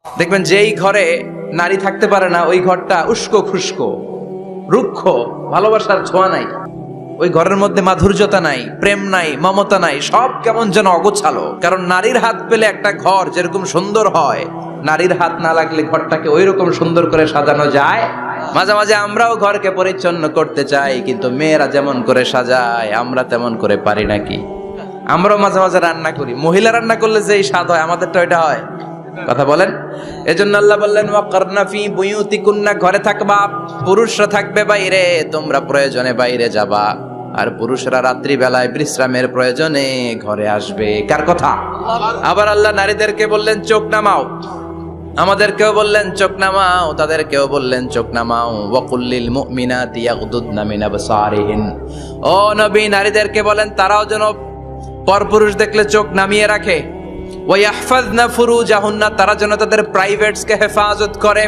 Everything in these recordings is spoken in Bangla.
দেখবেন যেই ঘরে নারী থাকতে পারে না ওই ঘরটা উস্কো খুস্কো, রুক্ষ, ভালোবাসার ছোঁয়া নাই, ওই ঘরের মধ্যে মাধুর্যতা নাই, প্রেম নাই, মমতা নাই, সব কেমন যেন অগোছালো। কারণ নারীর হাত পেলে একটা ঘর যেরকম সুন্দর হয়, নারীর হাত না লাগলে ঘরটাকে ওই রকম সুন্দর করে সাজানো যায়। মাঝে মাঝে আমরাও ঘরকে পরিচ্ছন্ন করতে চাই, কিন্তু মেয়েরা যেমন করে সাজায় আমরা তেমন করে পারি নাকি? আমরাও মাঝে মাঝে রান্না করি, মহিলা রান্না করলে যেই স্বাদ হয় আমাদেরটা ওইটা হয়। কথা বলেন। এজন্য আল্লাহ বললেন ওয়াকারনা ফি বুয়ুতিকুন্না, ঘরে থাকবা, পুরুষরা থাকবে বাইরে, তোমরা প্রয়োজনে বাইরে যাবা, আর পুরুষরা রাত্রি বেলায় বিশ্রামের প্রয়োজনে ঘরে আসবে। কার কথা? আবার আল্লাহ নারীদেরকে বললেন চোখ নামাও, আমাদেরকেও বললেন চোখ নামাও, তাদেরকেও বললেন চোখ নামাও। ওয়াকুল্লিল মুমিনাতি ইয়াগদুদনা মিন আবসারিহিন, ও নবী নারীদেরকে বলেন তারাও যেন পরপুরুষ দেখলে চোখ নামিয়ে রাখে। ওয়াহফাজনা ফুরুজাহুন্না, তারা যেন তাদের প্রাইভেটসকে হেফাজত করে।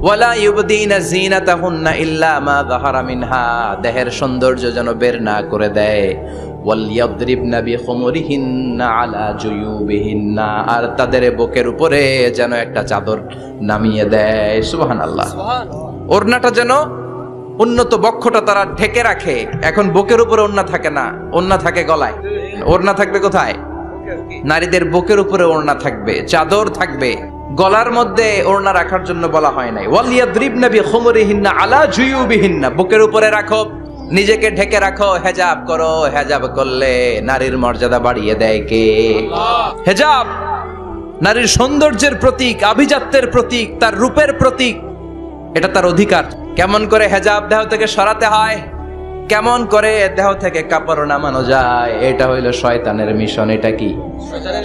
ওয়ালা ইউবদিনা জিনাতাহুন্না ইল্লা মা যাহারা মিনহা, দেহের সৌন্দর্য যেন বের না করে দেয়। ওয়ালইয়াদরিবনা বিখুমুরিহিন্না আলা জুয়ুবিহিন্না, আর তাদের বুকের উপরে যেন একটা চাদর নামিয়ে দেয়। সুবহানাল্লাহ। ওড়নাটা যেন উন্নত বক্ষটা তারা ঢেকে রাখে। এখন বুকের উপরে ওড়না থাকে না, ওড়না থাকে গলায়। ওড়না থাকবে কোথায়? নারীদের বুকের উপরে ওড়না থাকবে, চাদর থাকবে, গলার মধ্যে ওড়না রাখার জন্য বলা হয় নাই। ওয়ালিয়াদরিবনা বিখুমুরিহিন্না আলা জুয়ুবিহিন্না, বুকের উপরে রাখো, নিজেকে ঢেকে রাখো, হেজাব করো। হেজাব করলে নারীর মর্যাদা বাড়িয়ে দেয় কে? হেজাব নারীর সৌন্দর্যের প্রতীক, আভিজাত্যের প্রতীক, তার রূপের প্রতীক, এটা তার অধিকার। কেমন করে হেজাব দেহ থেকে সরাতে হয়, কেমন করে দেহ থেকে কাপড় নামানো যায়, এটা হইল শয়তানের মিশন। এটা কি?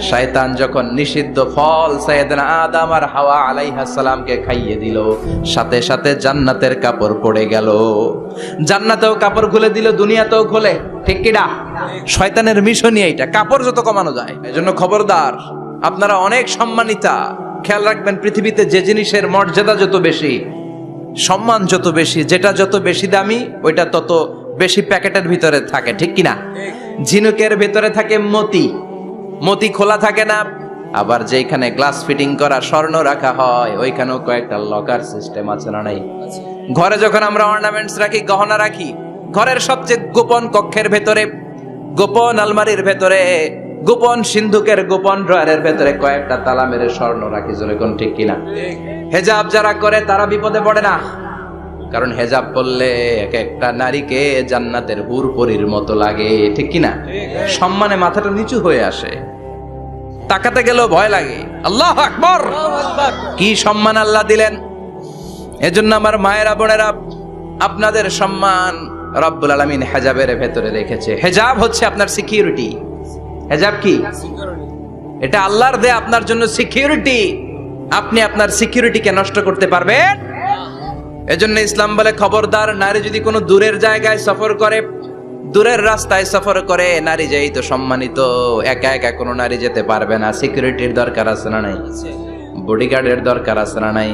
শয়তান যখন নিষিদ্ধ ফল সাইয়েদনা আদম আর হাওয়া আলাইহিস সালামকে খাইয়ে দিল, সাথে সাথে জান্নাতের কাপড় পড়ে গেল। জান্নাতেও কাপড় খুলে দিল, দুনিয়াতেও খোলে। ঠিক কি না? শয়তানের মিশনই এইটা, কাপড় যত কমানো যায়। এজন্য খবরদার, আপনারা অনেক সম্মানিতা। খেয়াল রাখবেন, পৃথিবীতে যে জিনিসের মর্যাদা যত বেশি, সম্মান যত বেশি, যেটা যত বেশি দামি, ওইটা তত বেশি প্যাকেটের ভিতরে থাকে। ঠিক কিনা? ঝিনুকের ভিতরে থাকে মতি, মতি খোলা থাকে না। আবার যেখানে গ্লাস ফিটিং করা স্বর্ণ রাখা হয়, ওইখানেও কয়েকটা লকার সিস্টেম আছে না নাই? ঘরে যখন আমরা অর্নামেন্টস রাখি, গহনা রাখি, ঘরের সবচেয়ে গোপন কক্ষের ভেতরে, গোপন আলমারির ভেতরে, গোপন সিন্ধুকের গোপন ড্রয়ারের ভেতরে কয়েকটা তালা মেরে স্বর্ণ রাখি। যেরকম ঠিক কিনা? হেজাব যারা করে তারা বিপদে পড়ে না, কারণ হেজাব করলে এক একটা নারীকে জান্নাতের হুর পরীর মতো লাগে। ঠিক কিনা? সম্মানে মাথাটা নিচু হয়ে আসে, তাকাতে গেলেও ভয় লাগে। আল্লাহু আকবার, কি সম্মান আল্লাহ দিলেন! এজন্য আমার মায়েরা, বোনেরা, আপনাদের সম্মান রব্বুল আলামিন হেজাবের ভেতরে রেখেছে। হেজাব হচ্ছে আপনার সিকিউরিটি। হেজাব কি? এটা আল্লাহর দেয়া আপনার জন্য সিকিউরিটি। আপনি আপনার সিকিউরিটিকে নষ্ট করতে পারবেন? এজন্য ইসলাম বলে খবরদার, নারী যদি কোনো দূরের জায়গায় সফর করে, দূরের রাস্তায় সফর করে, নারী যেই তো সম্মানিত, একা একা কোনো নারী যেতে পারবে না। সিকিউরিটির দরকার আছে না নাই? বডিগার্ডের দরকার আছে না নাই?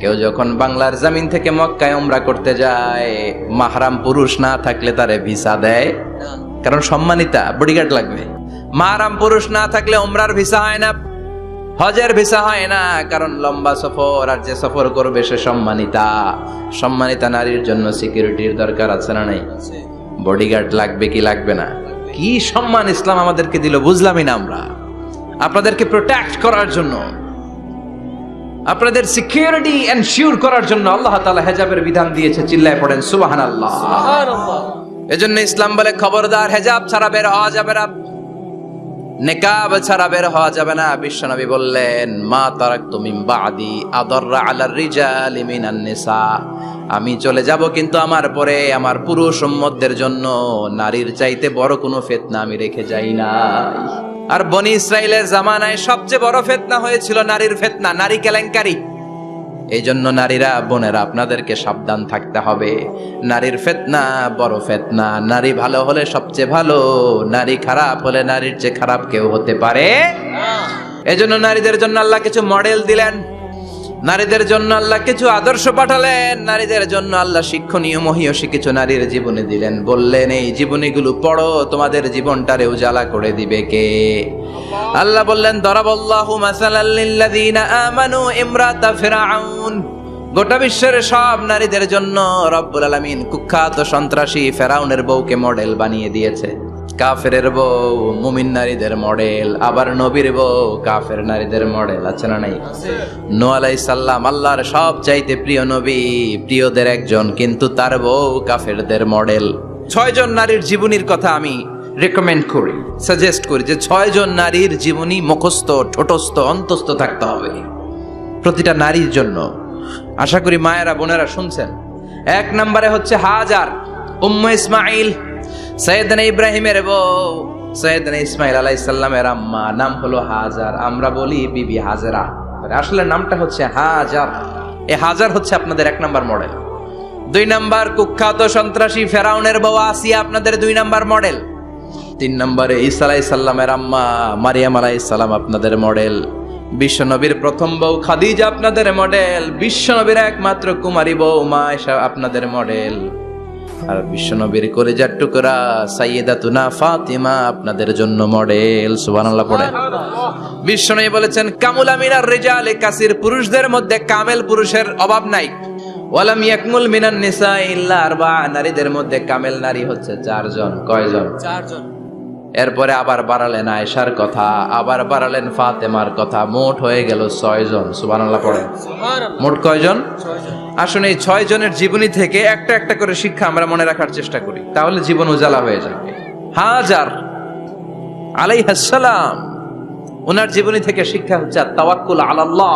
কেউ যখন বাংলার জমিন থেকে মক্কায় উমরা করতে যায়, মাহরাম পুরুষ না থাকলে তারে ভিসা দেয়, কারণ সম্মানিতা, বডিগার্ড লাগবে। মাহরাম পুরুষ না থাকলে উমরার ভিসা হয় না, হজের ভিসা হয় না, কারণ লম্বা সফর, আর যে সফর করবে সে সম্মানিতা। সম্মানিতা নারীর জন্য সিকিউরিটির দরকার আছে না নাই? বডিগার্ড লাগবে কি লাগবে না? কি সম্মান ইসলাম আমাদেরকে দিল বুঝলামই না আমরা। আপনাদেরকে প্রোটেক্ট করার জন্য, আপনাদের সিকিউরিটি এনশিওর করার জন্য আল্লাহ তাআলা হেজাবের বিধান দিয়েছে। চিল্লায় পড়েন সুবহানাল্লাহ। এজন্য ইসলাম বলে খবরদার, হেজাব ছাড়া বের হওয়া যাবে না, নিকাব ছাড়া বের হওয়া যাবে না। বিশ্বনবী বললেন, মা তারাকতু মিন বাদি আদাররা আলার রিজালি মিনান নিসা, আমি চলে যাব কিন্তু আমার পরে আমার পুরুষ উম্মতদের জন্য নারীর চাইতে বড় কোনো ফিতনা আমি রেখে যাই না। আর বনি ইসরাইলের জামানায় সবচেয়ে বড় ফিতনা হয়েছিল নারীর ফিতনা, নারী কেলেঙ্কারি। এই জন্য নারীরা, বোনেরা, আপনাদেরকে সাবধান থাকতে হবে। নারীর ফিতনা বড় ফিতনা। নারী ভালো হলে সবচেয়ে ভালো, নারী খারাপ হলে নারীর চেয়ে খারাপ কেউ হতে পারে না। এজন্য নারীদের জন্য আল্লাহ কিছু মডেল দিলেন। নারীদের জন্য আল্লাহ কিছু আদর্শ পাঠালেন, নারীদের জন্য আল্লাহ শিক্ষণীয় মহীয়সী কিছু নারীর জীবনী দিলেন, বললেন এই জীবনীগুলো পড়ো, তোমাদের জীবনটারে উজালা করে দিবে কে? আল্লাহ বললেন দরাবাল্লাহু মাসালাল লিল্লাযিনা আমানু ইমরাতা ফিরআউন। গোটা বিশ্বের সব নারীদের জন্য রব্বুল আলামিন কুখ্যাত সন্ত্রাসী ফেরাউনের বউকে মডেল বানিয়ে দিয়েছে। কাফেরের বউ মুমিন নারীদের মডেল, আবার নবীর বউ কাফের নারীদের মডেল, আছে না নাই? নূহ আলাইহিস সালাম আল্লাহর সব চাইতে প্রিয় নবী, প্রিয়দের একজন, কিন্তু তার বউ কাফেরদের মডেল। 6 জন নারীর জীবনীর কথা আমি রেকমেন্ড করি, সাজেস্ট করি যে 6 জন নারীর জীবনী মুখস্থ, ঠোঁটস্থ, অন্তস্থ থাকতে হবে প্রতিটা নারীর জন্য। আশা করি মায়েরা বোনেরা শুনছেন। 1 নম্বরে হচ্ছে হাজার, উম্মে ইসমাইল, সাইয়েদনা ইব্রাহিমের বউ, সাইয়েদনা ইসমাইল আলাইহিস সালামের আম্মা, নাম হলো হাজার। আমরা বলি বিবি হাজরা, আসলে নামটা হচ্ছে হাজার। এই হাজার হচ্ছে আপনাদের 1 নম্বর মডেল। 2 নম্বর কুখ্যাত সন্ত্রাসী ফেরাউনের বউ আসিয়া আপনাদের 2 নম্বর মডেল। 3 নম্বরে ঈসা আলাইহিস সালামের আম্মা মারিয়াম আলাইহিস সালাম আপনাদের মডেল। বিশ্বনবীর প্রথম বউ খাদিজা আপনাদের মডেল। বিশ্বনবীর একমাত্র কুমারী বউ মা আয়েশা আপনাদের মডেল। আর বিশ্বনবীর কলিজার টুকরা সাইয়্যিদাতুনা ফাতিমা আপনাদের জন্য মডেল। সুবহানাল্লাহ পড়ে। বিশ্বনবী বলেছেন কামুলা মিনার রিজালে কাসির, পুরুষদের মধ্যে কামেল পুরুষের অভাব নাই। ওয়ালাম ইয়াকমুল মিনান নিসা ইল্লা আরবা, নারীদের মধ্যে কামেল নারী হচ্ছে 4 জন। কয়জন? 4 জন। এরপরে আবার বাড়ালেন আয়েশার কথা, আবার বাড়ালেন ফাতেমার কথা, মোট হয়ে গেল 6 জন। সুবহানাল্লাহ পড়েন। মোট কয়জন? 6 জন। আসলে এই 6 জনের জীবনী থেকে একটা একটা করে শিক্ষা আমরা মনে রাখার চেষ্টা করি, তাহলে জীবন উজালা হয়ে যাবে। হাজার আলাইহিস সালাম, ওনার জীবনী থেকে শিক্ষা হচ্ছে তাওয়াক্কুল আলাল্লাহ,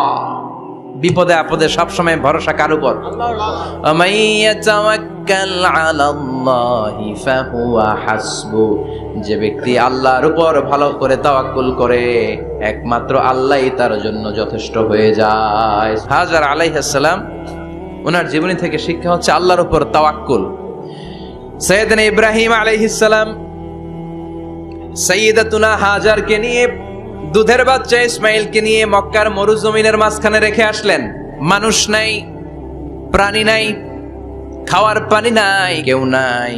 বিপদে আপদে সবসময় ভরসা কার উপর? যে ব্যক্তি আল্লাহর উপর ভালো করে তাওয়াক্কুল করে, একমাত্র আল্লাহই তার জন্য যথেষ্ট হয়ে যায়। হাজার আলাইহিস সালাম, ওনার জীবনী থেকে শিক্ষা হচ্ছে আল্লাহর উপর তাওয়াক্কুল। সাইয়েদনা ইব্রাহিম আলাইহিস সালাম সাইয়্যিদাতুনা হাজারকে নিয়ে, দুধের বাচ্চা ইসমাইলকে নিয়ে মক্কার মরুজমিনের মাঝখানে রেখে আসলেন। মানুষ নাই, প্রাণী নাই, খাওয়ার পানি নাই, কেউ নাই,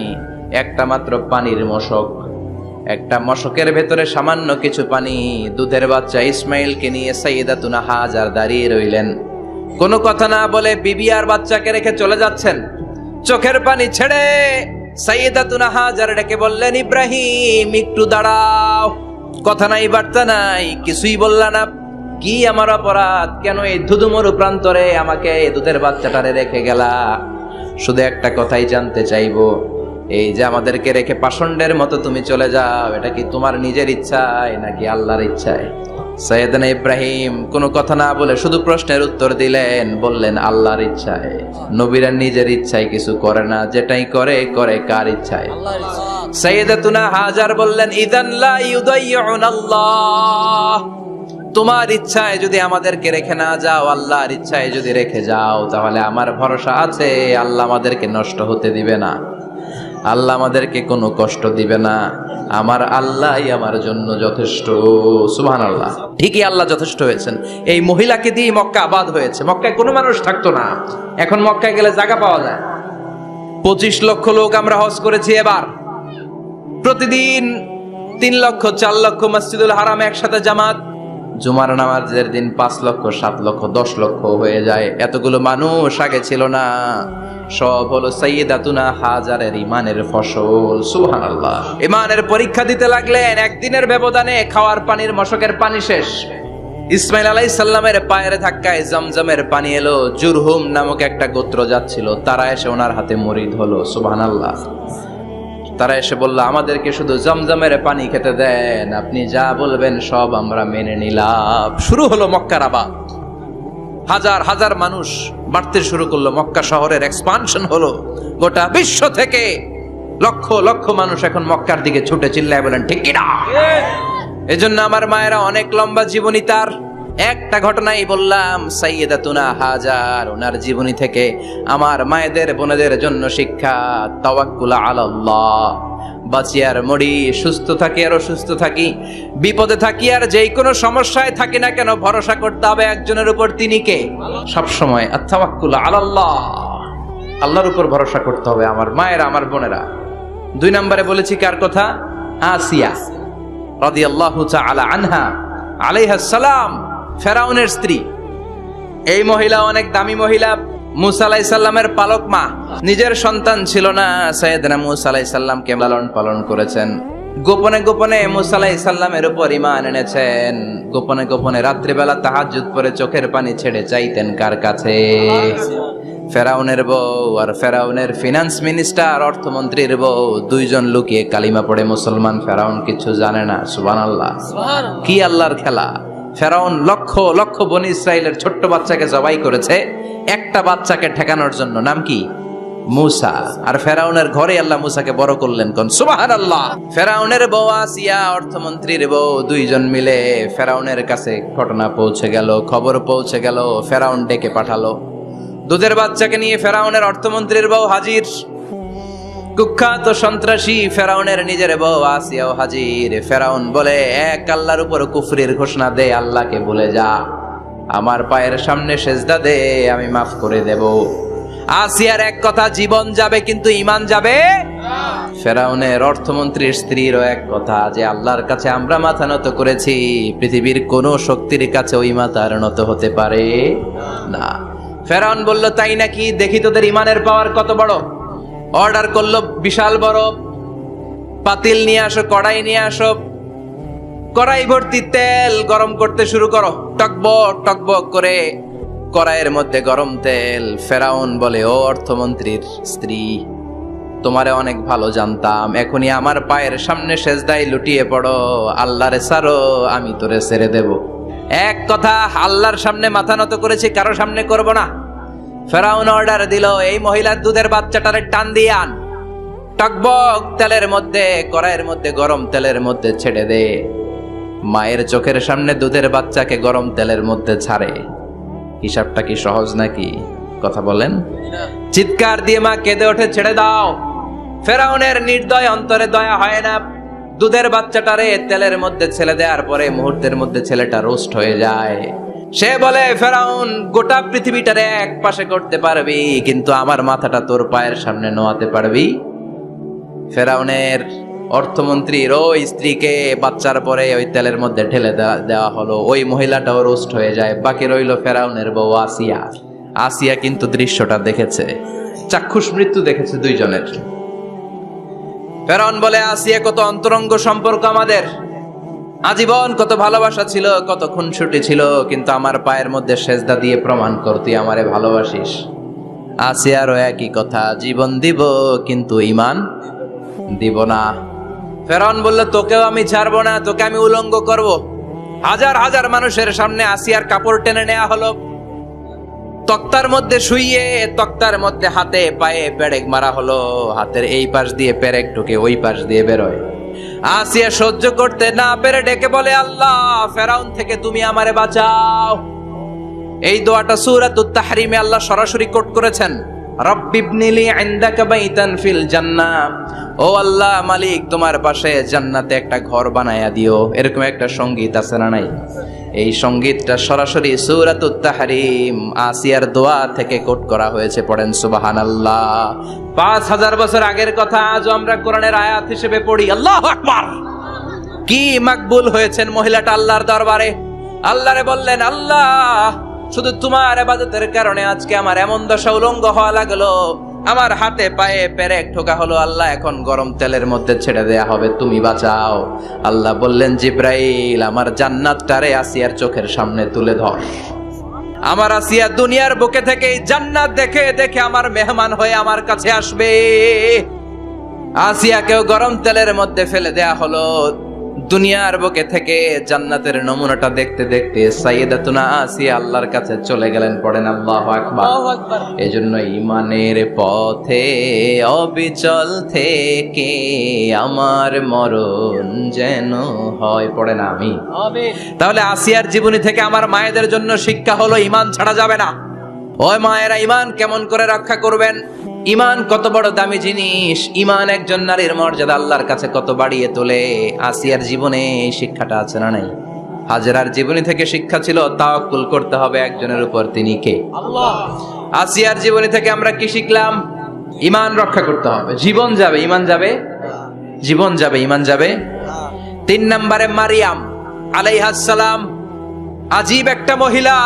একটা মাত্র পানির মশক। একটা মশকের ভেতরে সামান্য কিছু পানি। দুধের বাচ্চা ইসমাইলকে নিয়ে সাইয়্যিদাতুনা হাজার দাঁড়িয়ে রইলেন। কোনো কথা না বলে বিবি আর বাচ্চাকে রেখে চলে যাচ্ছেন। চোখের পানি ছেড়ে সাইয়্যিদাতুনা হাজার ডেকে বললেন ইব্রাহিম একটু দাঁড়াও। কথা নাই, বার্তা নাই, কিছুই বললা না। কি আমার অপরাধ? কেন এই ধুধুমরু প্রান্তরে আমাকে দুধের বাচ্চাটারে রেখে গেলা? শুধু একটা কথাই জানতে চাইবো, এই যে আমাদেরকে রেখে পাষণ্ডের মতো তুমি চলে যাও, এটা কি তোমার নিজের ইচ্ছায় নাকি আল্লাহর ইচ্ছায়? সাইয়েদনা ইব্রাহিম কোনো কথা না বলে শুধু প্রশ্নের উত্তর দিলেন, বললেন আল্লাহর ইচ্ছায়। নবীরা নিজের ইচ্ছায় কিছু করে না, যেটাই করে করে কার ইচ্ছায়? সাইয়্যিদাতুনা হাজার বললেন ইযান লা ইউদাইয়ুনাল্লাহ, তোমার ইচ্ছায় যদি আমাদেরকে রেখে না যাও, আল্লাহর ইচ্ছায় যদি রেখে যাও, তাহলে আমার ভরসা আছে আল্লাহ আমাদেরকে নষ্ট হতে দিবে না, আল্লাহ আমাদেরকে কোনো কষ্ট দিবে না। আমার আল্লাহই আমার জন্য যথেষ্ট। সুবহানাল্লাহ। ঠিকই আল্লাহ যথেষ্ট হয়েছেন। এই মহিলাকে দিয়ে মক্কা আবাদ হয়েছে। মক্কায় কোনো মানুষ থাকতো না, এখন মক্কায় গেলে জায়গা পাওয়া যায়। 25 লক্ষ লোক আমরা হজ করেছি এবার। প্রতিদিন 3 লক্ষ 4 লক্ষ মসজিদুল হারাম একসাথে জামাত। জুমার নামাজের দিন 5 লক্ষ 7 লক্ষ 10 লক্ষ হয়ে যায়। এতগুলো মানুষ আগে ছিল না। সব হলো সাইয়্যিদাতুনা হাজারের ইমানের ফসল। সুবহানাল্লাহ। ইমানের পরীক্ষা দিতে লাগলেন। একদিনের ব্যবধানে খাওয়ার পানির মশকের পানি শেষ। ইসমাইল আলাইহিস সালামের পায়ের ধাক্কায় জমজমের পানি এলো। জুরহুম নামক একটা গোত্র যাচ্ছিল, তারা এসে ওনার হাতে মুরিদ হলো। সুবহানাল্লাহ। তারা এসে বলল আমাদেরকে শুধু জমজমের পানি খেতে দেন, আপনি যা বলবেন সব আমরা মেনে নিলাম। শুরু হলো মক্কার আবাদ। হাজার হাজার মানুষ বাড়তে শুরু করলো। মক্কা শহরের এক্সপানশন হলো। গোটা বিশ্ব থেকে লক্ষ লক্ষ মানুষ এখন মক্কার দিকে ছুটে চিল্লায় বলেন ঠিক কিনা? এজন্য আমার মায়েরা অনেক লম্বা জীবনী। তার একটা ঘটনাই বললাম, সাইয়্যিদাতুনা হাজার, ওনার জীবনী থেকে আমার মায়েদের বোনেদের জন্য শিক্ষা, তাওয়াক্কুল আলাল্লাহ, বাঁচি আর মরি, সুস্থ থাকি আর অসুস্থ থাকি, বিপদে থাকি আর যেই কোনো সমস্যায় থাকি না কেন, ভরসা করতে হবে একজনের উপর, তিনি কে? সবসময় আত-তাওয়াক্কুল আলাল্লাহ, আল্লাহর উপর ভরসা করতে হবে আমার মায়েরা, আমার বোনেরা। 2 নম্বরে বলেছি কার কথা? আসিয়া রাদিয়াল্লাহু তাআলা আনহা আলাইহাস সালাম, ফেরাউনের স্ত্রী। এই মহিলা অনেক দামি মহিলা, মুসা আলাইহিস সালামের পালক মা। নিজের সন্তান ছিল না, সাইয়েদনা মুসা আলাইহিস সালামকে লালন পালন করেছেন। গোপনে গোপনে মুসা আলাইহিস সালামের উপর ঈমান এনেছেন। গোপনে গোপনে রাত্রিবেলা তাহাজ্জুদ পড়ে চোখের পানি ছেড়ে চাইতেন কার কাছে? ফেরাউনের বউ আর ফেরাউনের ফিনান্স মিনিস্টার, অর্থমন্ত্রীর বউ, 2 জন লুকিয়ে কালিমা পড়ে মুসলমান। ফেরাউন কিছু জানে না। সুবহানাল্লাহ। কি আল্লাহর খেলা! ফেরাউন লক্ষ লক্ষ বনি ইসরাইলের ছোট্ট বাচ্চাকে জবাই করেছে একটা বাচ্চাকে ঠেকানোর জন্য। নাম কি? মুসা। আর ফেরাউনের ঘরে আল্লাহ মুসাকে বড় করলেন। কোন সুবহানাল্লাহ। ফেরাউনের বউ আসিয়া, অর্থমন্ত্রীর বউ, 2 জন মিলে ফেরাউনের কাছে ঘটনা পৌঁছে গেল, খবর পৌঁছে গেল। ফেরাউন ডেকে পাঠালো। দুধের বাচ্চাকে নিয়ে ফেরাউনের অর্থমন্ত্রীর বউ হাজির। কুখ্যাত সন্ত্রাসী ফেরাউনের নিজের বউ আসিয়াও হাজির। ফেরাউন বলে, এক আল্লাহর উপর কুফরির ঘোষণা দে, আল্লাহকে ভুলে যা, আমার পায়ের সামনে সেজদা দে, আমি মাফ করে দেব। আসিয়ার এক কথা, জীবন যাবে কিন্তু ঈমান যাবে না। ফেরাউনের অর্থমন্ত্রীর স্ত্রীরও এক কথা, যে আল্লাহর কাছে আমরা মাথা নত করেছি, পৃথিবীর কোন শক্তির কাছে ওই মাথা নত হতে পারে না। ফেরাউন বলল, তাই নাকি? দেখি তোদের ঈমানের পাওয়ার কত বড়। অর্ডার করলো বিশাল বড় পাতিল নিয়ে আসো, কড়াই নিয়ে আসো, কড়াই ভর্তি তেল গরম করতে শুরু করো। টকবক টকবক করে কড়াইয়ের মধ্যে গরম তেল। ফেরাউন বলে, ও অর্থমন্ত্রীর স্ত্রী, তোমারে অনেক ভালো জানতাম, এখনই আমার পায়ের সামনে সেজদায় লুটিয়ে পড়ো, আল্লাহরে ছাড়ো, আমি তোরে ছেড়ে দেব। এক কথা, আল্লাহর সামনে মাথা নত করেছি, কারো সামনে করব না। ফেরাউন অর্ডার দিল, এই মহিলার দুধের বাচ্চাটারে টান দিয়ে আন, টকবক তেলের মধ্যে, কড়াইয়ের মধ্যে গরম তেলের মধ্যে ছেড়ে দে। মায়ের চোখের সামনে দুধের বাচ্চাকে গরম তেলের মধ্যে ছাড়ে। হিসাবটা কি সহজ নাকি? কথা বলেন। চিৎকার দিয়ে মা কেঁদে ওঠে, ছেড়ে দাও। ফেরাউনের নির্দয় অন্তরে দয়া হয় না। দুধের বাচ্চাটারে তেলের মধ্যে ছেড়ে দেওয়ার পরে মুহূর্তের মধ্যে ছেলেটা রোস্ট হয়ে যায়। সে বলে, ফেরাউন, গোটা পৃথিবীটারে এক পাশে করতে পারবি, কিন্তু আমার মাথাটা তোর পায়ের সামনে নোয়াতে পারবি? ফেরাউনের অর্থমন্ত্রীর ওই স্ত্রীকে বাচ্চার পরে ওই তেলের মধ্যে ঢেলে দেওয়া হলো। ওই মহিলাটাও রোস্ট হয়ে যায়। বাকি রইল ফেরাউনের বউ আসিয়া। আসিয়া কিন্তু দৃশ্যটা দেখেছে, চাক্ষুষ মৃত্যু দেখেছে 2 জনের। ফেরাউন বলে, আসিয়া, কত অন্তরঙ্গ সম্পর্ক আমাদের, আজীবন কত ভালোবাসা ছিল, কত খুনসুটি ছিল, কিন্তু আমার পায়ের মধ্যে সেজদা দিয়ে প্রমাণ কর তুই আমারে ভালোবাসিস। আসিয়ারও একই কথা, জীবন দিব কিন্তু ঈমান দিব না। ফেরাউন বলল, তোকেও আমি ছাড়বো না, তোকে আমি উলঙ্গ করব। হাজার হাজার মানুষের সামনে আসিয়ার কাপড় টেনে নেওয়া হলো, তক্তার মধ্যে শুইয়ে তক্তার মধ্যে হাতে পায়ে পেরেক মারা হলো। হাতের এই পাশ দিয়ে পেরেক ঢুকে ওই পাশ দিয়ে বেরোয়। আসিয়া সহ্য করতে না পেরে ডেকে বলে, আল্লাহ, ফেরাউন থেকে তুমি আমারে বাঁচাও। এই দোয়াটা সূরাতুত তাহরিমে আল্লাহ সরাসরি কোট করেছেন, রব্বিবনিলি ইনদাকা বাইতান ফিল জান্নাহ। ও আল্লাহ, মালিক, তোমার পাশে জান্নাতে একটা ঘর বানায়া দিও। এরকম একটা সঙ্গীত আছে না নাই? এই সঙ্গীতটা সরাসরি সূরাতুত তাহরিম আসিয়ার দোয়া থেকে কোট করা হয়েছে। পড়েন সুবহানাল্লাহ। 5000 বছর আগের কথা আজও আমরা কোরআনের আয়াত হিসেবে পড়ি। আল্লাহু আকবার। কি মাকবুল হয়েছেন মহিলাটা আল্লাহর দরবারে। আল্লাহরে বললেন, আল্লাহ, শুধু তোমার ইবাদতের কারণে আজকে আমার এমন দশা, উলঙ্গ হওয়া লাগলো, আমার হাতে পায়ে পেরেক ঠোকা হলো। আল্লাহ, এখন গরম তেলের মধ্যে ছেড়ে দেয়া হবে, তুমি বাঁচাও। আল্লাহ বললেন, জিব্রাইল, আমার জান্নাতটারে আসিয়ার চোখের সামনে তুলে ধর। আমার আসিয়া দুনিয়ার বুকে থেকে জান্নাত দেখে দেখে আমার মেহমান হয়ে আমার কাছে আসবে। আসিয়াকেও গরম তেলের মধ্যে ফেলে দেয়া হলো। দুনিয়ার বুকে থেকে জান্নাতের নমুনাটা দেখতে দেখতে সাইয়েদাতুনা আসিয়া আল্লাহর কাছে চলে গেলেন। পড়েন আল্লাহু আকবার। এজন্য ঈমানের পথে অবিচল থেকে আমার মরণ যেন হয়। পড়েন আমিন। তাহলে আসিয়ার জীবনী থেকে আমার মায়েদের জন্য শিক্ষা হলো, ঈমান ছাড়া যাবে না। ওই মায়েরা ঈমান কেমন করে রক্ষা করবেন? ইমান কত বড় দামি জিনিস, ইমান একজন নারীর মর্যাদা আল্লাহর কাছে কত বাড়িয়ে তোলে। আসিয়ার জীবনে এই শিক্ষাটা আছে না নাই? হাজেরার জীবনী থেকে শিক্ষা ছিল তাওয়াক্কুল করতে হবে একজনের উপর, তিনি কে? আল্লাহ। আসিয়ার জীবনী থেকে আমরা কি শিখলাম? ইমান রক্ষা করতে হবে। জীবন যাবে, ইমান যাবে, জীবন যাবে, ইমান যাবে। 3 নম্বরে মারিয়াম আলাইহিস সালাম, আজীব একটা মহিলা,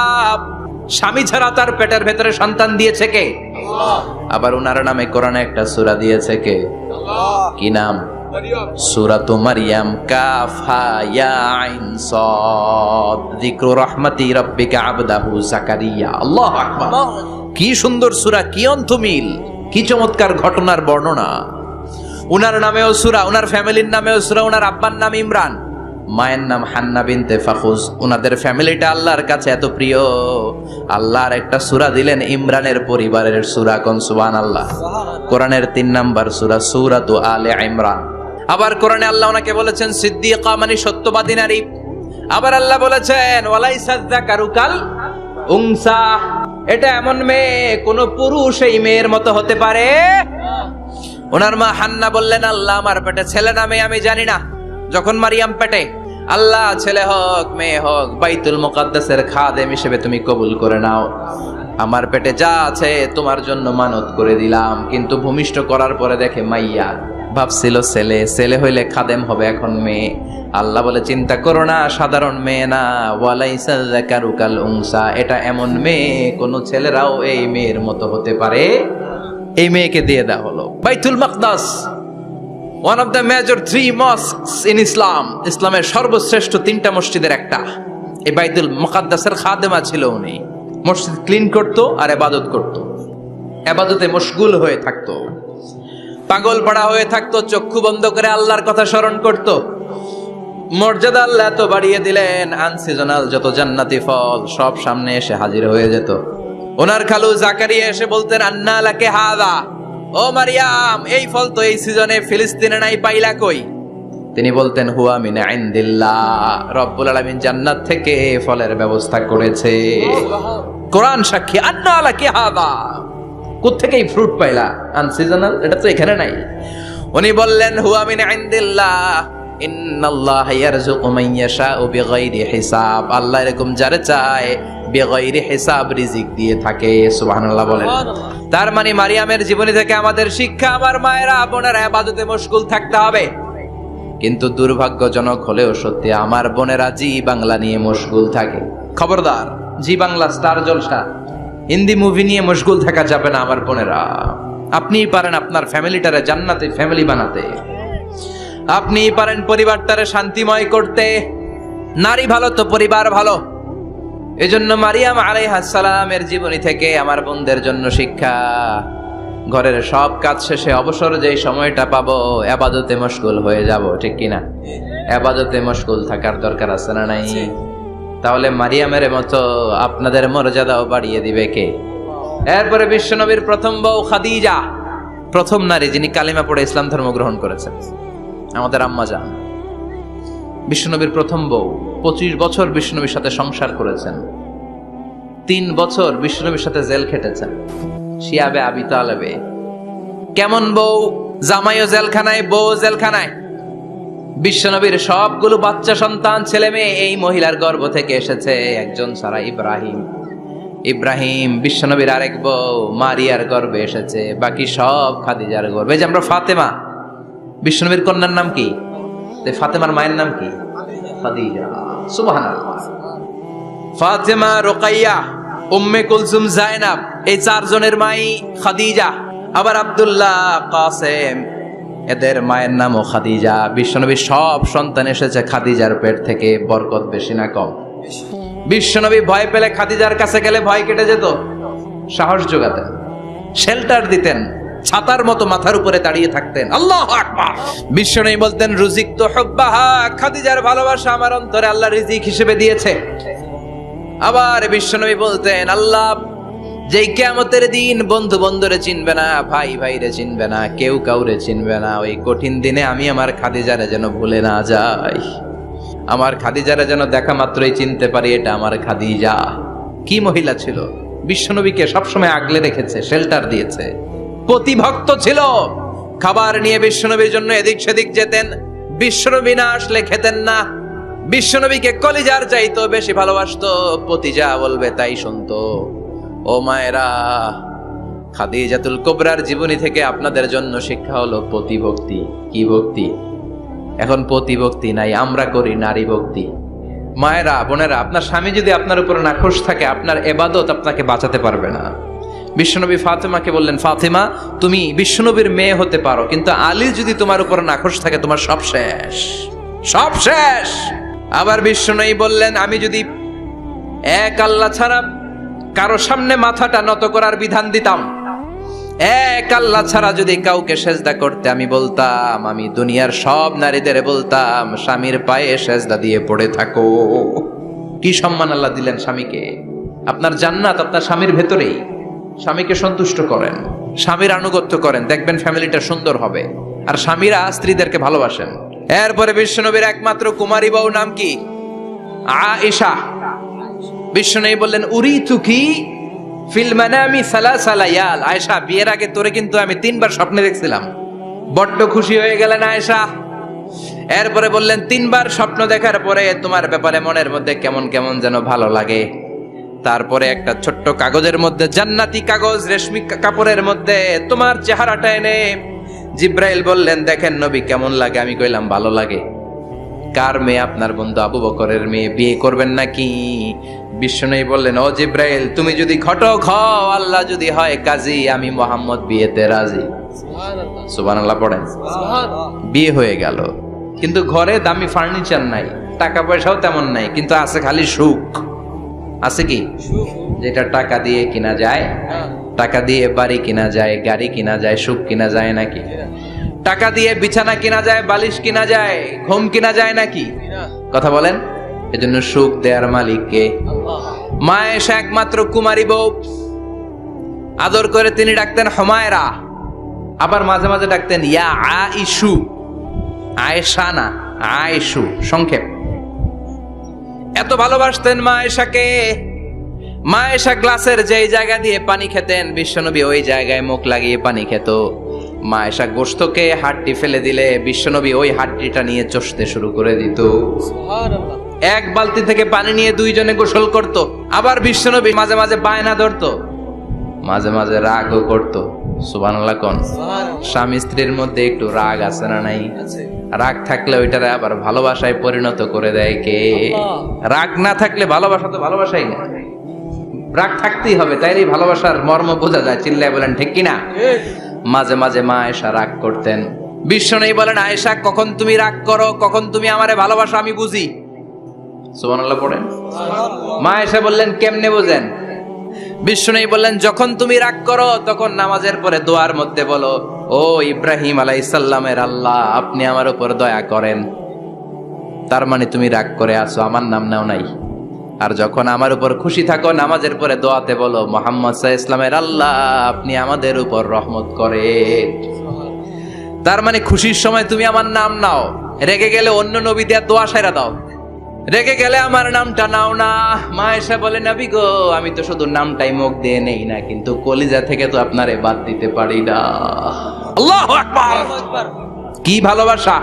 স্বামী ছাড়া তার পেটের ভেতরে সন্তান দিয়েছে কে? আল্লাহ। আবার ওনার নামে কোরআনে একটা সূরা দিয়েছে কে? আল্লাহ। কি নাম? সূরাতু মারইয়াম, কাফ হা ইয়া আইন সাদ, যিকরু রাহমাতি রাব্বিকা আবদাহু জাকারিয়া। আল্লাহু আকবার। কি সুন্দর সূরা, কি অন্তমিল, কি চমৎকার ঘটনার বর্ণনা। উনার নামেও সূরা, উনার ফ্যামিলির নামেও সূরা। উনার আব্বার নাম ইমরান, মায়ের নাম হান্না বিনতে ফাখুজ। উনাদের ফ্যামিলিটা আল্লাহর কাছে এত প্রিয়, আল্লাহর একটা সূরা দিলেন ইমরানের পরিবারের সূরা। কোন সুবহানাল্লাহ। কোরআনের 3 নাম্বার সূরা, সূরাতু আলে ইমরান। আবার কোরআনে আল্লাহ ওনাকে বলেছেন সিদ্দিকা, মানে সত্যবাদী নারী। আবার আল্লাহ বলেছেন ওয়ালাইসা যাকারু কাল উনসা, এটা এমন মেয়ে কোন পুরুষ এই মেয়ের মতো হতে পারে? ওনার মা হান্না বললেন, আল্লাহ আমার পেটে ছেলে না মেয়ে আমি জানি না। যখন মারিয়াম পেটে, আল্লাহ ছেলে হোক মেয়ে হোক বাইতুল মুকাদ্দাসের খাদেম হিসেবে তুমি কবুল করে নাও। আমার পেটে যা আছে তোমার জন্য মানত করে দিলাম। কিন্তু ভূমিষ্ঠ করার পরে দেখে মাইয়া, ভাবছিল ছেলে, ছেলে হইলে খাদেম হবে, এখন মেয়ে। আল্লাহ বলে চিন্তা করো না, সাধারণ মেয়ে না। ওয়ালাইসা যাকারু কাল উনসা, এটা এমন মেয়ে কোন ছেলেরাও এই মেয়ের মতো হতে পারে। এই মেয়েকে দিয়ে দেওয়া হলো বাইতুল মাকদাস, one of the major 3 mosques in Islam. ইসলামের সর্বশ্রেষ্ঠ 3টা মসজিদের একটা। এই বাইতুল মুকাদ্দাসের খাদেমা ছিল উনি। মসজিদ ক্লিন করতো আর ইবাদত করতো, ইবাদতে মশগুল হয়ে থাকতো, পাগল পাড়া হয়ে থাকতো, চক্ষু বন্ধ করে আল্লাহর কথা স্মরণ করত। মর্যাদা আল্লাহ তো বাড়িয়ে দিলেন, আনসিজনাল যত জান্নাতি ফল সব সামনে এসে হাজির হয়ে যেত। ওনার খালু জাকারিয়া এসে বলতেন আন্না লাকে হাদা, ও মারিয়াম এই ফল তো এই সিজনে ফিলিস্তিনে নাই, পাইলা কই? তিনি বলতেন হুয়া মিন ইনদিল্লাহ, রব্বুল আলামিন জান্নাত থেকে ফলের ব্যবস্থা করেছে। কোরআন সাক্ষী, আন্না লাকে হাদা, কোত্থেকে এই ফ্রুট পাইলা? আনসিজনাল, এটা তো এখানে নাই। উনি বললেন হুয়া মিন ইনদিল্লাহ, ইন্নাল্লাহা ইয়ারযুকু মান ইয়াশাউ বিগাইরি হিসাব, আল্লাহ এরকম যারে চায় বিগাইরি হিসাব রিজিক দিয়ে থাকে। সুবহানাল্লাহ বলেন। তার মানে মারিয়ামের জীবনী থেকে আমাদের শিক্ষা, আমার মায়েরা বোনেরা ইবাদতে মশগুল থাকতে হবে। কিন্তু দুর্ভাগ্যজনক হলেও সত্যি, আমার বোনেরা জি বাংলা নিয়ে মশগুল থাকে। খবরদার, জি বাংলা, স্টার জলসা, হিন্দি মুভি নিয়ে মশগুল থাকা যাবে না আমার বোনেরা। আপনিই পারেন আপনার ফ্যামিলিটারে জান্নাতে ফ্যামিলি বানাতে, আপনিই পারেন পরিবারটারে শান্তিময় করতে। নারী ভালো তো পরিবার ভালো। এজন্য মারিয়াম আলাইহিস সালামের জীবনী থেকে আমার বোনদের জন্য শিক্ষা, ঘরের সব কাজ শেষে অবসর যেই সময়টা পাবো ইবাদতে মশগুল হয়ে যাব, ঠিক কিনা? ইবাদতে মশগুল থাকার দরকার আছে না নাই? তাহলে মারিয়ামের মতো আপনাদের মর্যাদাও বাড়িয়ে দিবে কে? এরপরে বিশ্বনবীর প্রথম বউ খাদিজা, প্রথম নারী যিনি কালিমা পড়ে ইসলাম ধর্ম গ্রহণ করেছেন, আমাদের আম্মা জান। বিশ্বনবীর প্রথম বউ, 25 বছর বিশ্বনবীর সাথে সংসার করেছেন, 3 বছর বিশ্বনবীর সাথে জেল খেটেছেন, শিয়াবে আবি তালেবে। কেমন বউ? জামাইও জেলখানায়, বউ জেলখানায়। বিশ্বনবীর সবগুলো বাচ্চা সন্তান ছেলে মেয়ে এই মহিলার গর্ভ থেকে এসেছে, একজন ছাড়া, ইব্রাহিম। ইব্রাহিম বিশ্বনবীর আরেক বউ মারিয়ার গর্ভে এসেছে, বাকি সব খাদিজার গর্ভে। যে আমরা ফাতেমা, বিশ্বনবীর কন্যার নাম কি? ফাতেমার মায়ের নাম কি? খাদিজা। সুবহানাল্লাহ। ফাতেমা, রুকাইয়া, উম্মে কুলসুম, জায়নাব, এই 4 জনের মাই খাদিজা। আবার আব্দুল্লাহ, কাসেম, এদের মায়ের নামও খাদিজা। বিশ্বনবীর সব সন্তান এসেছে খাদিজার পেট থেকে। বরকত বেশি না কম? বিশ্বনবী ভয় পেলে খাদিজার কাছে গেলে ভয় কেটে যেত, সাহস যোগাতেন, শেল্টার দিতেন, ছাতার মতো মাথার উপরে দাঁড়িয়ে থাকতেন। আল্লাহু আকবার। বিশ্বনবী বলতেন রুজিকতু হুব্বাহা, খাদিজার ভালোবাসা আমার অন্তরে আল্লাহ রিজিক হিসেবে দিয়েছে। আবার বিশ্বনবী বলতেন আল্লাহ যেই কিয়ামতের দিন বন্ধু বন্ধুরে চিনবে না, ভাই ভাইরে চিনবে না, কেউ কাউরে চিনবে না, ওই কঠিন দিনে আমি আমার খাদিজারে যেন ভুলে না যাই, আমার খাদিজারে যেন দেখা মাত্রই চিনতে পারি এটা আমার খাদিজা। কি মহিলা ছিল! বিশ্বনবীকে সবসময় আগলে রেখেছে, শেল্টার দিয়েছে। পতিভক্ত ছিল। খাবার নিয়ে বিশ্বনবীর জন্য এদিক সেদিক যেতেন, বিশ্বনবী না আসলে খেতেন না। বিশ্বনবীকে কলিজার চাইতো বেশি ভালোবাসতো, পতি যা বলবে তাই শুনতো। ও মায়েরা, খাদিজাতুল কুবরার জীবনী থেকে আপনাদের জন্য শিক্ষা হলো পতিভক্তি। কি ভক্তি? এখন পতিভক্তি নাই, আমরা করি নারী ভক্তি। মায়েরা, বোনেরা, আপনার স্বামী যদি আপনার উপর নাখোশ থাকে, আপনার ইবাদত আপনাকে বাঁচাতে পারবে না। বিশ্বনবী ফাতেমাকে বললেন, ফাতেমা তুমি বিশ্বনবীর মেয়ে হতে পারো, কিন্তু আলী যদি তোমার উপর নাখোশ থাকে তোমার সব শেষ, সব শেষ। আবার বিশ্বনবী বললেন, আমি যদি এক আল্লাহ ছাড়া কারো সামনে মাথাটা নত করার বিধান দিতাম, এক আল্লাহ ছাড়া যদি কাউকে সেজদা করতে আমি বলতাম, আমি দুনিয়ার সব নারীদের বলতাম স্বামীর পায়ে সেজদা দিয়ে পড়ে থাকো। কি সম্মান আল্লাহ দিলেন স্বামীকে। আপনার জান্নাত আপনার স্বামীর ভেতরেই। স্বামীকে সন্তুষ্ট করেন, স্বামীর আনুগত্য করেন, দেখবেন ফ্যামিলিটা সুন্দর হবে। আর স্বামীরা স্ত্রীদেরকে ভালোবাসেন। এরপরে বিশ্বনবীর একমাত্র কুমারী বউ নাম কি? আয়েশা। বিশ্বনবী বললেন, উরিতুকি ফিল মানামি সালাসা লায়াল। আয়েশা, বিয়ের আগে তোরে কিন্তু আমি 3 বার স্বপ্নে দেখছিলাম। বড্ড খুশি হয়ে গেলেন আয়েশা। এরপরে বললেন, 3 বার স্বপ্ন দেখার পরে তোমার ব্যাপারে মনের মধ্যে কেমন কেমন যেন ভালো লাগে। তারপরে একটা ছোট্ট কাগজের মধ্যে, জান্নাতি কাগজ, রেশমি কাপড়ের মধ্যে তোমার চেহারাটা এনে জিব্রাইল বললেন, দেখেন নবী কেমন লাগে। আমি কইলাম, ভালো লাগে। কার মেয়ে? আপনার বন্ধু আবু বকরের মেয়ে, বিয়ে করবেন নাকি? বিশ্বনবী বললেন, ও জিব্রাইল, তুমি যদি ঘটক হও, আল্লাহ যদি হয় কাজী, আমি মুহাম্মদ বিয়েতে রাজি। সুবহানাল্লাহ পড়েন। বিয়ে হয়ে গেল, কিন্তু ঘরে দামি ফার্নিচার নাই, টাকা পয়সাও তেমন নাই, কিন্তু আছে খালি সুখ। আছে কি? যেটা টাকা দিয়ে কিনা যায়। টাকা দিয়ে বাড়ি কিনা যায়, গাড়ি কিনা যায়, সুখ কিনা যায় নাকি? টাকা দিয়ে বিছানা কিনা যায়, বালিশ কিনা যায়, ঘুম কিনা যায় নাকি? কথা বলেন। এজন্য সুখ দেয়ার মালিক কে? মা আয়েশা একমাত্র কুমারী বউ। আদর করে তিনি ডাকতেন হুমায়রা, আবার মাঝে মাঝে ডাকতেন ইয়া আইশু। আয়েশা না, আয়েশু, সংক্ষেপ। এত ভালোবাসতেন মা আয়েশাকে। মা আয়েশা গ্লাসের যেই জায়গা দিয়ে পানি খেতেন, বিশ্বনবী ওই জায়গায় মুখ লাগিয়ে পানি খেত। মা আয়েশা গোশতকে হাড্ডি ফেলে দিলে বিশ্বনবী ওই হাড্ডিটা নিয়ে চষতে শুরু করে দিত। এক বালতি থেকে পানি নিয়ে 2 জনে গোসল করত। আবার বিশ্বনবী মাঝে মাঝে বায়না ধরতো, মাঝে মাঝে রাগও করত। সুবহানাল্লাহ কোন? স্বামী স্ত্রীর মধ্যে একটু রাগ আছে না নাই? রাগ থাকলে ওইটারে আবার ভালোবাসায় পরিণত করে দেয় কে? রাগ না থাকলে ভালোবাসা তো ভালোবাসাই না। রাগ থাকতেই হবে, তাইলে ভালোবাসার মর্ম বোঝা যায়। চিল্লায় বলেন ঠিক কিনা? মাঝে মাঝে মা আয়েশা রাগ করতেন। বিশ্বনবী বলেন, আয়েশা কখন তুমি রাগ করো, কখন তুমি আমারে ভালোবাসো আমি বুঝি। সুবহানাল্লাহ পড়েন। মা আয়েশা বললেন, কেমনে বোঝেন? বিশ্বনবী বললেন, যখন তুমি রাগ করো তখন নামাজের পরে দোয়ার মধ্যে বলো, ও ইব্রাহিম আলাইহিস সালামের আল্লাহ, আপনি আমার উপর দয়া করেন। তার মানে তুমি রাগ করে আছো, আমার নাম নাও নাই। আর যখন আমার উপর খুশি থাকো, নামাজের পরে দোয়াতে বলো, মুহাম্মদ সাল্লাল্লাহু আলাইহি ওয়াসাল্লামের আল্লাহ, আপনি আমাদের উপর রহমত করেন। তার মানে খুশির সময় তুমি আমার নাম নাও, রেগে গেলে অন্য নবী দেয়া দোয়া সাইরা দাও, রেগে গেলে আমার নামটা নাও না। মা আয়েশা বলে, নবী গো, আমি তো শুধু নামটাই মুখ দিয়ে নেই না, কিন্তু কলিজা থেকে তো আপনারে বাদ দিতে পারি না। আল্লাহু আকবার! কি ভালোবাসা!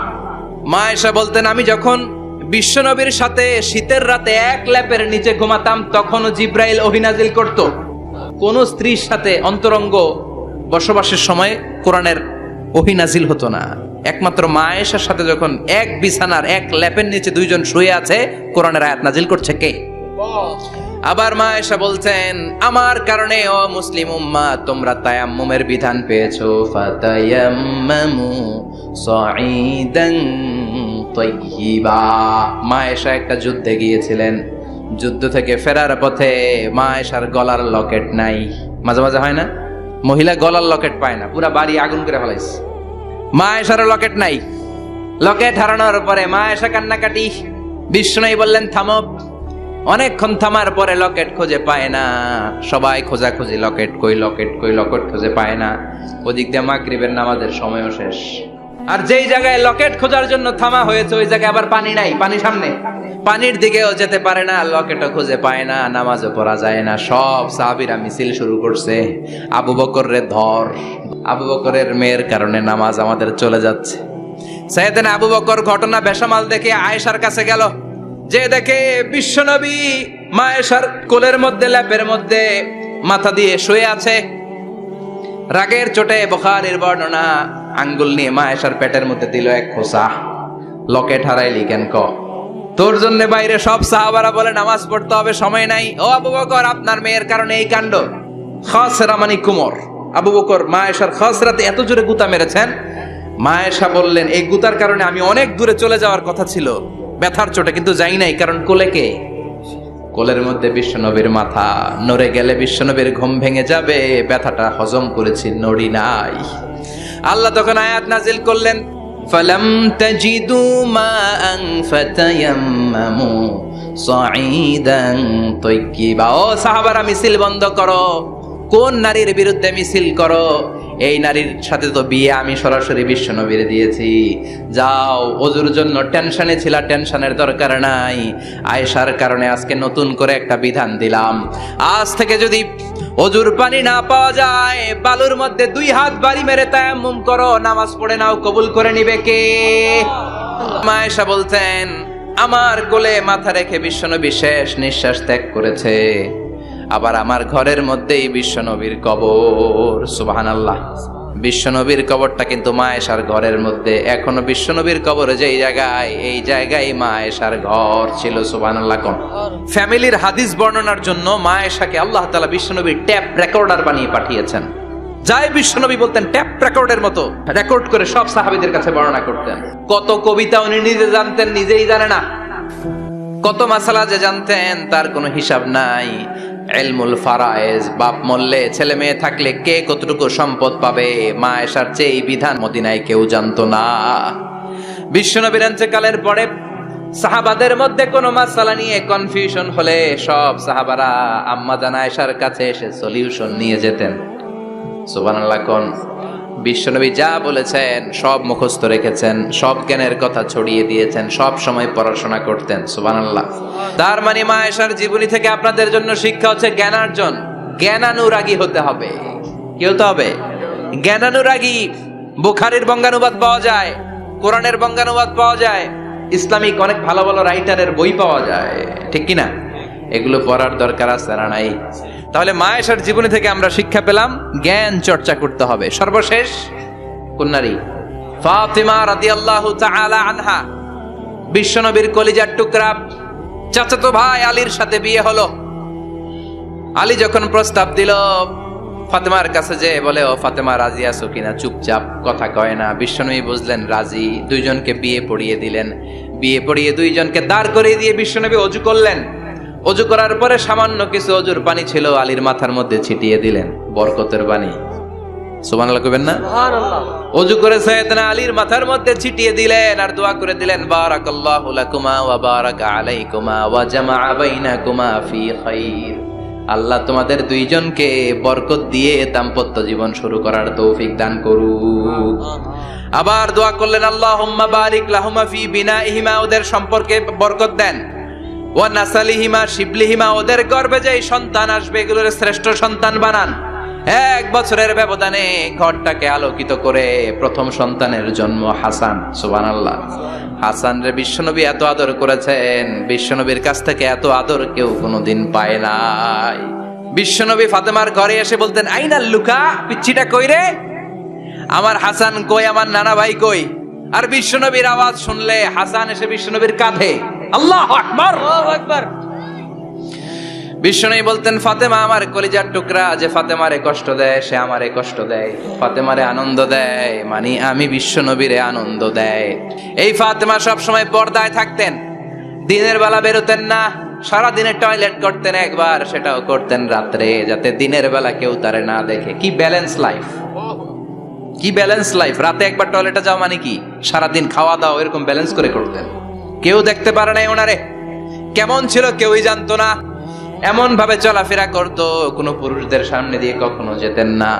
মা আয়েশা বলতেন, আমি যখন বিশ্বনবীর সাথে শীতের রাতে এক ল্যাপের নিচে ঘুমাতাম, তখনও জিব্রাইল ওহী নাজিল করত। কোন স্ত্রীর সাথে অন্তরঙ্গ বসবাসের সময় কোরআনের ওহী নাজিল হতো না। একমাত্র মা আয়েশার সাথে যখন এক বিছানার এক ল্যাপের নিচে 2 জন শুয়ে আছে, কোরআনের আয়াত নাজিল করছে কে? আবার মা আয়েশা বলছেন, আমার কারণে ও মুসলিম উম্মাহ তোমরা তায়াম্মুমের বিধান পেয়েছো। ফাতায়াম্মামু সাঈদান তাইয়্যিবা। মা আয়েশা একটা যুদ্ধে গিয়েছিলেন, যুদ্ধ থেকে ফেরার পথে মা আয়েশার গলার লকেট নাই। মাঝে মাঝে হয় না, মহিলা গলার লকেট পায় না, পুরা বাড়ি আগুন করে ফেলাইছে। মা আয়েশার লকেট নাই। লকেট হারানোর পরে মা আয়েশা কান্নাকাটি। বিশ্বনবী বললেন, থামো। অনেকক্ষণ থামার পরে লকেট খুঁজে পায় না। সবাই খোঁজাখুঁজি, লকেট কই, লকেট কই, লকেট খুঁজে পায় না। ওদিক দিয়ে মাগরিবের নামাজের সময়ও শেষ। আর যেই জায়গায় লকেট খোঁজার জন্য থামা হয়েছে ওই জায়গায় আবার পানি নাই, পানি সামনে, পানির দিকেও যেতে পারে না, লকেটও খুঁজে পায় না, নামাজও পড়া যায় না। সব সাহাবীরা মিছিল শুরু করছে, আবু বকর রে ধর, আবু বকরের মেয়ের কারণে নামাজ আমাদের চলে যাচ্ছে। সাইয়েদনা আবু বকর ঘটনা বেসামাল দেখে আয়েশার কাছে গেল, যে দেখে বিশ্বনবী মা আয়েশার কোলের মধ্যে, ল্যাপের মধ্যে মাথা দিয়ে শুয়ে আছে। রাগের চোটে বুখারীর বর্ণনা, আঙ্গুল নিয়ে মা আয়েশার পেটের মধ্যে দিল এক খোঁচা। লকেট হারাইলি কেন ক? তোর জন্য বাইরে সব সাহাবারা বলে নামাজ পড়তে হবে, সময় নাই। ও আবু বকর, আপনার মেয়ের কারণে এই কাণ্ড। খাসরা মানে কুমর। আবু বকর মা আয়েশার খাসরাতে এত জোরে গুতা মেরেছেন, মা আয়েশা বললেন এই গুতার কারণে আমি অনেক দূরে চলে যাওয়ার কথা ছিল ব্যথার চোটে, কিন্তু যাই নাই, কারণ কোলে কে? কোলের মধ্যে বিশ্বনবীর মাথা, নড়ে গেলে বিশ্বনবীর ঘুম ভেঙে যাবে, ব্যথাটা হজম করেছি, নড়ি নাই। আল্লাহ তখন আয়াত নাজিল করলেন, ফালাম তাজিদু মাআন ফাতায়াম্মামু সাঈদান তাইয়্যিবা। ও সাহাবারা, মিছিল বন্ধ করো। কোন নারীর বিরুদ্ধে মিছিল করো? এই নারীর সাথে তো বিয়ে আমি সরাসরি বিশ্বনবীর দিয়েছি। যাও, ওজুর জন্য টেনশনে ছিলা, টেনশনের দরকার নাই। আয়েশার কারণে আজকে নতুন করে একটা বিধান দিলাম, আজ থেকে যদি ওজুর পানি না পাওয়া যায়, বালুর মধ্যে 2 হাত বাড়ি মেরে তায়াম্মুম করো, নামাজ পড়ে নাও, কবুল করে নিবে কে? মা আয়েশা বলতেন, আমার কোলে মাথা রেখে বিশ্বনবী শেষ নিঃশ্বাস ত্যাগ করেছে, আবার আমার ঘরের মধ্যেই বিশ্বনবীর কবর। সুবহানাল্লাহ। বিশ্বনবীর কবরটা কিন্তু মা আয়েশার ঘরের মধ্যে। এখনো বিশ্বনবীর কবর যেই জায়গায়, এই জায়গায় মা আয়েশার ঘর ছিল। সুবহানাল্লাহ। কোন ফ্যামিলির হাদিস বর্ণনার জন্য মা আয়েশাকে আল্লাহ তাআলা বিশ্বনবীর ট্যাপ রেকর্ডার বানিয়ে পাঠিয়েছেন। যাই বিশ্বনবী বলতেন, ট্যাপ রেকর্ডের মতো রেকর্ড করে সব সাহাবীদের কাছে বর্ণনা করতেন। কত কবিতা উনি নিজে জানতেন, নিজেই জানে না। কত মাসালা যে জানতেন তার কোনো হিসাব নাই। ইলমুল ফারায়েজ, বাপ মরলে ছেলে মেয়ে থাকলে কে কতটুকু সম্পদ পাবে, মা আয়েশার চেয়ে এই বিধান মদিনায় কেউ জানতো না। বিশ্বনবীর ইন্তেকালের পরে সাহাবাদের মধ্যে কোনো মাসালা নিয়ে কনফিউশন হলে সব সাহাবারা আম্মা জান আয়েশার কাছে এসে সলিউশন নিয়ে যেতেন। সুবহানাল্লাহ। কোন বিশ্বনবী যা বলেছেন সব মুখস্থ রেখেছেন, সব জ্ঞানের কথা ছড়িয়ে দিয়েছেন, সব সময় পড়াশোনা করতেন। সুবহানাল্লাহ। তার মানে মা আয়েশার জীবনী থেকে আপনাদের জন্য শিক্ষা হচ্ছে জ্ঞানার্জন, জ্ঞানানুরাগী হতে হবে। কি হতে হবে? জ্ঞানানুরাগী। বুখারীর বঙ্গানুবাদ পাওয়া যায়, কোরআনের বঙ্গানুবাদ পাওয়া যায়, ইসলামিক অনেক ভালো ভালো রাইটারের বই পাওয়া যায়, ঠিক কিনা? এগুলো পড়ার দরকার আছে না নাই? তাহলে মা আয়েশার জীবনী থেকে আমরা শিক্ষা পেলাম জ্ঞান চর্চা করতে হবে। সর্বশেষ কোন নারী? ফাতিমা রাদিয়াল্লাহু তাআলা আনহা, বিশ্বনবীর কলিজার টুকরা। চাচাতো ভাই আলীর সাথে বিয়ে হলো। আলী যখন প্রস্তাব দিল ফাতেমার কাছে, যে বলে, ও ফাতেমা রাজি আছো কিনা? চুপচাপ, কথা কয় না। বিশ্বনবী বুঝলেন রাজি, দুইজনকে বিয়ে পড়িয়ে দিলেন। বিয়ে পড়িয়ে দুইজনকে দাঁড় করিয়ে দিয়ে বিশ্বনবী ওযু করলেন। ওযু করার পরে সামান্য কিছু ওযুর পানি ছিল, আলীর মাথার মধ্যে ছিটিয়ে দিলেন, বরকতের পানি। সুবহানাল্লাহ কইবেন না? সুবহানাল্লাহ। ওযু করে সাইয়েদনা আলীর মাথার মধ্যে ছিটিয়ে দিলেন আর দোয়া করে দিলেন, বারাকাল্লাহু লাকুমা ওয়া বারাকা আলাইকুমা ওয়া জামাআ বাইনাকুমা ফি খাইর। আল্লাহ তোমাদের দুইজনকে বরকত দিয়ে দাম্পত্য জীবন শুরু করার তৌফিক দান করুক। আবার দোয়া করলেন, আল্লাহুম্মা বারিক লাহুমা ফি বিনাইহিমা, ওদের সম্পর্কে বরকত দেন। ওয়া নাসালিহিমা শিবলিহিমা, ওদের গর্ভে যে সন্তান আসবে এগুলোর শ্রেষ্ঠ সন্তান বানান। 1 বছরের ব্যবধানে ঘরটাকে আলোকিত করে প্রথম সন্তানের জন্ম হাসান। সুবহানাল্লাহ। হাসান রে বিশ্বনবী এত আদর করেছেন, বিশ্বনবীর কাছ থেকে এত আদর কেউ কোনোদিন পায় নাই। বিশ্বনবী ফাতেমার ঘরে এসে বলতেন, আইনাল লুকা, পিচ্চিটা কই রে? আমার হাসান কই, আমার নানা ভাই কই? আর বিশ্বনবীর আওয়াজ শুনলে হাসান এসে বিশ্বনবীর কাঁধে। আল্লাহু আকবার, আল্লাহু আকবার। বিশ্বনবী বলতেন, ফাতেমা আমার কলিজার টুকরা, যে ফাতেমারে কষ্ট দেয় সে আমারে কষ্ট দেয়, ফাতেমারে আনন্দ দেয় মানে আমি বিশ্বনবীরে আনন্দ দেয়। এই ফাতেমা সব সময় পর্দায় থাকতেন, দিনের বেলা বেরোতেন না, সারা দিনে টয়লেট করতেন একবার, সেটাও করতেন রাত্রে, যাতে দিনের বেলা কেউ তারে না দেখে। কি ব্যালেন্স লাইফ, কি ব্যালেন্স লাইফ! রাতে একবার টয়লেটে যাওয়া মানে কি সারাদিন খাওয়া দাওয়া এরকম ব্যালেন্স করে করতেন। কেউ দেখতে পারে নাই ওনারে, কেমন ছিল কেউই জানতো না। এমন ভাবে চলাফেরা করতো, কোনো পুরুষদের সামনে দিয়ে কখনো যেতেন না।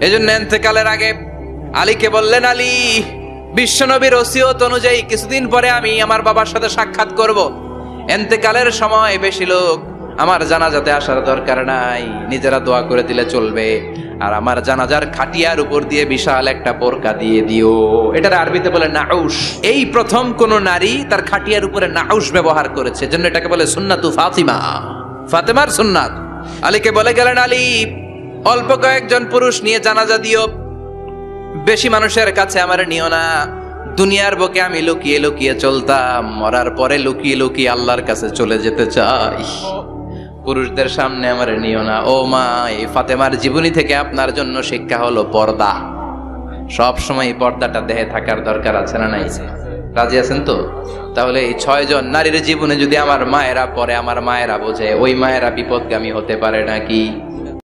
এজন্য ইন্তেকালের আগে আলীকে বললেন, আলী, বিশ্বনবীর ওসিয়ত অনুযায়ী কিছুদিন পরে আমি আমার বাবার সাথে সাক্ষাৎ করব। এন্তেকালের সময় বেশি লোক আমার জানাজাতে আসার দরকার নাই, নিজেরা দোয়া করে দিলে চলবে। আর আমার জানাজার খাটিয়ার উপর দিয়ে বিশাল একটা বোরকা দিয়ে দিও। এটার আরবিতে বলে নাউশ। এই প্রথম কোন নারী তার খাটিয়ার উপরে নাউশ ব্যবহার করেছে, জন্য এটাকে বলে সুন্নাতু ফাতিমা, ফাতেমার সুন্নাত। আলীকে বলে গেলেন, আলী অল্প কয়েকজন পুরুষ নিয়ে জানাজা দিও, বেশি মানুষের কাছে আমার নিও না। দুনিয়ার বুকে আমি লুকিয়ে লুকিয়ে চলতাম, মরার পরে লুকিয়ে লুকিয়ে আল্লাহর কাছে চলে যেতে চাই, পুরুষদের সামনে আমার নিও না। ও মা, এই ফাতেমার জীবনী থেকে আপনার জন্য শিক্ষা হলো পর্দা। সব সময় পর্দাটা দেহে থাকার দরকার আছে না নাই? রাজি আছেন তো? তাহলে এই 6 জন নারীর জীবনে যদি আমার মায়েরা পরে, আমার মায়েরা বোঝে, ওই মায়েরা বিপদগামী হতে পারে নাকি?